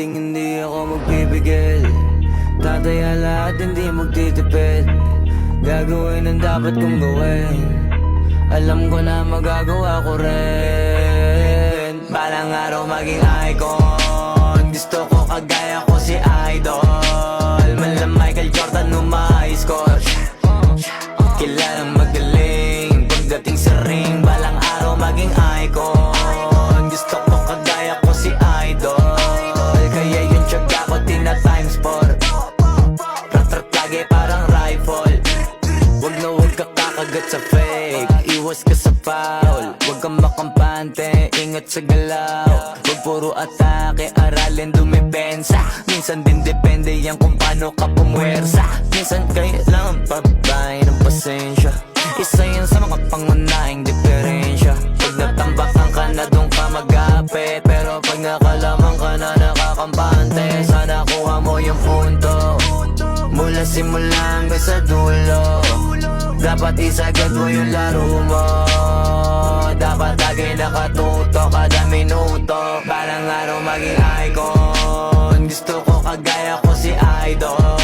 hinding hindi ako magpipigil. Tataya lahat, hindi magtitipid. Gagawin ang dapat kong gawin. Alam ko na magagawa ko rin. Balang araw maging icon. Gusto ko kagaya ko si Idol. Mala Michael Jordan score. Kilalang magaling pagdating sa ring. Balang araw maging icon. Gusto ko kagaya ko si Idol. Kaya yung tiyaga ko tina-times 4. Rat-rat lagi parang rifle. Wag na wag ka kakagat sa fake. Iwas ka sa foul. Wag kang makampante, ingat sa galaw. Wag puro atake, aralin dumipensa. Minsan din depende yan kung paano ka pumwersa. Minsan kailangan pabay ng pasensya. Isa yan sa mga pangunahing diferensya. Pag natambakan ka na doon ka mag-apit. Pero pag nakalaman ka na nakakampante, sana kuha mo yung punto. Mula simula hanggang sa dulo, dapat isagad mo yung laro mo. Dapat lagi nakatuto kada minuto. Balang araw maging icon. Gusto ko kagaya ko si Idol.